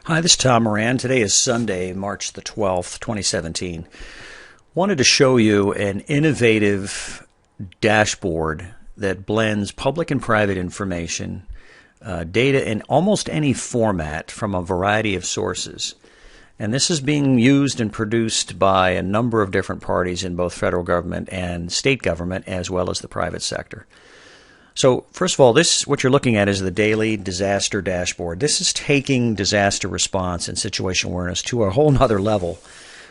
Hi, this is Tom Moran. Today is Sunday, March the 12th, 2017. Wanted to show you an innovative dashboard that blends public and private information, data in almost any format from a variety of sources. And this is being used and produced by a number of different parties in both federal government and state government, as well as the private sector. So first of all, what you're looking at is the daily disaster dashboard. This is taking disaster response and situation awareness to a whole nother level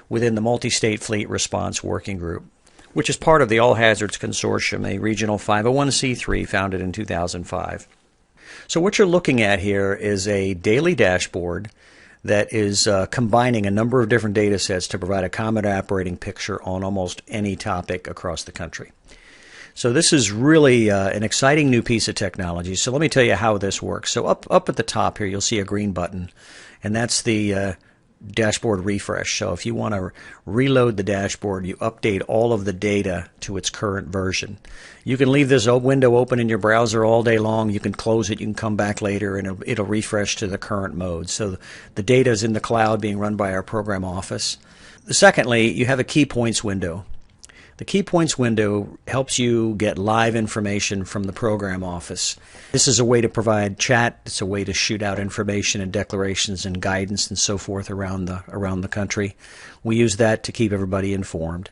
within the Multi-State Fleet Response Working Group, which is part of the All Hazards Consortium, a regional 501c3 founded in 2005. So what you're looking at here is a daily dashboard that is combining a number of different data sets to provide a common operating picture on almost any topic across the country. So this is really an exciting new piece of technology. So let me tell you how this works. So up at the top here, you'll see a green button, and that's the dashboard refresh. So if you want to reload the dashboard, you update all of the data to its current version. You can leave this window open in your browser all day long. You can close it. You can come back later, and it'll refresh to the current mode. So the data is in the cloud being run by our program office. Secondly, you have a key points window. The Key Points window helps you get live information from the program office. This is a way to provide chat. It's a way to shoot out information and declarations and guidance and so forth around the country. We use that to keep everybody informed.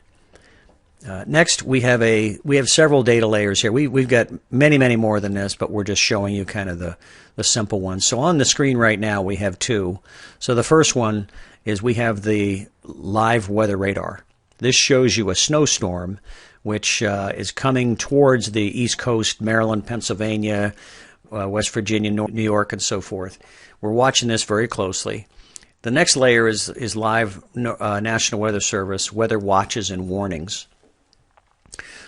Next, we have several data layers here. We've got many more than this, but we're just showing you kind of the simple ones. So on the screen right now, we have two. So the first one is we have the live weather radar. This shows you a snowstorm which is coming towards the East Coast, Maryland, Pennsylvania, West Virginia, New York, and so forth. We're watching this very closely. The next layer is live National Weather Service weather watches and warnings.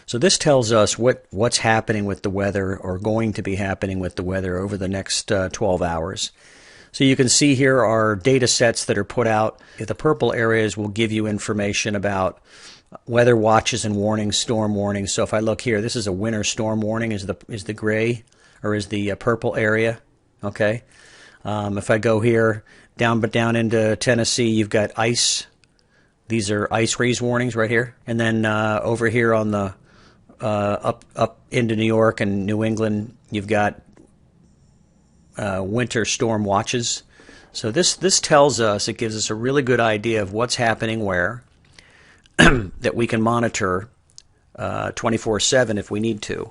So this tells us what's happening with the weather or going to be happening with the weather over the next 12 hours. So you can see here are data sets that are put out. The purple areas will give you information about weather watches and warnings, storm warnings. So if I look here, this is a winter storm warning is the gray or is the purple area. Okay. If I go here down into Tennessee, you've got ice. These are ice freeze warnings right here. And then over here on the up into New York and New England, you've got winter storm watches. So this tells us, it gives us a really good idea of what's happening where that we can monitor 24/7 if we need to.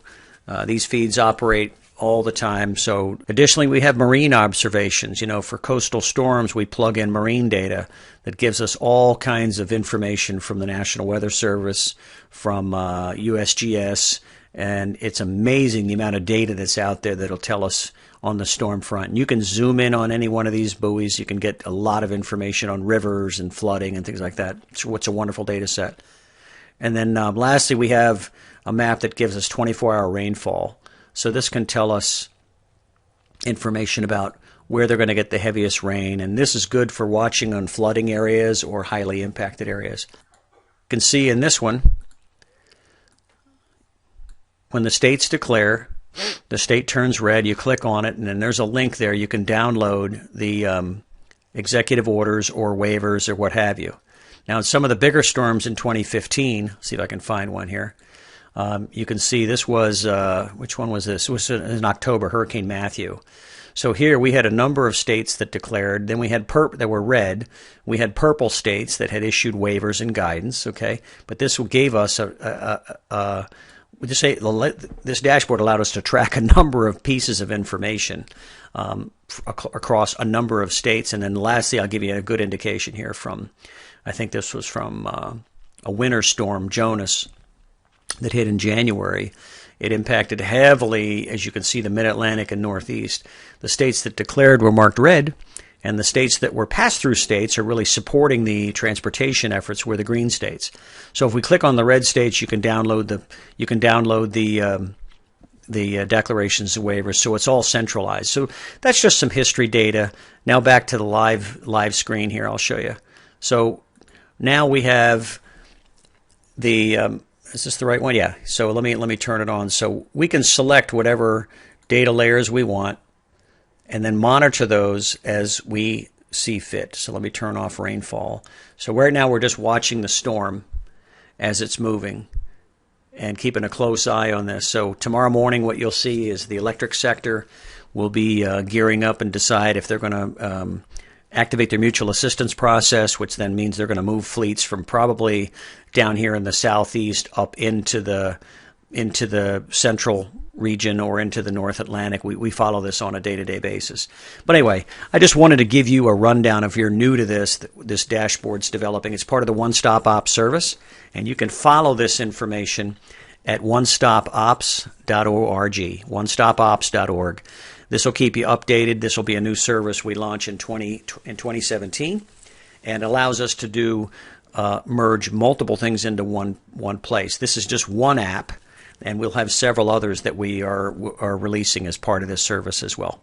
These feeds operate all the time. So additionally, we have marine observations. For coastal storms, we plug in marine data that gives us all kinds of information from the National Weather Service, from USGS, and it's amazing the amount of data that's out there that'll tell us on the storm front. And you can zoom in on any one of these buoys. You can get a lot of information on rivers and flooding and things like that. It's a wonderful data set. And then lastly, we have a map that gives us 24-hour rainfall. So this can tell us information about where they're going to get the heaviest rain. And this is good for watching on flooding areas or highly impacted areas. You can see in this one, when the states declare, the state turns red, you click on it, and then there's a link there. You can download the executive orders or waivers or what have you. Now, in some of the bigger storms in 2015, see if I can find one here, you can see this was, which one was this? It was in October, Hurricane Matthew. So here we had a number of states that declared. Then we had that were red. We had purple states that had issued waivers and guidance, okay? But this gave us this dashboard allowed us to track a number of pieces of information across a number of states. And then lastly, I'll give you a good indication here from, I think this was from a winter storm, Jonas, that hit in January. It impacted heavily, as you can see, the Mid-Atlantic and Northeast. The states that declared were marked red, and the states that were pass-through states are really supporting the transportation efforts were the green states. So if we click on the red states, you can download the declarations and waivers. So it's all centralized. So that's just some history data. Now back to the live screen here. I'll show you. So now we have the is this the right one? Yeah. So let me turn it on. So we can select whatever data layers we want, and then monitor those as we see fit. So let me turn off rainfall. So right now we're just watching the storm as it's moving and keeping a close eye on this. So tomorrow morning what you'll see is the electric sector will be gearing up and decide if they're going to activate their mutual assistance process, which then means they're going to move fleets from probably down here in the southeast up into the central region or into the North Atlantic. We follow this on a day-to-day basis. But anyway, I just wanted to give you a rundown. If you're new to this dashboard's developing. It's part of the One Stop Ops service, and you can follow this information at onestopops.org, onestopops.org. This will keep you updated. This will be a new service we launch in 2017, and allows us to merge multiple things into one place. This is just one app, and we'll have several others that we are releasing as part of this service as well.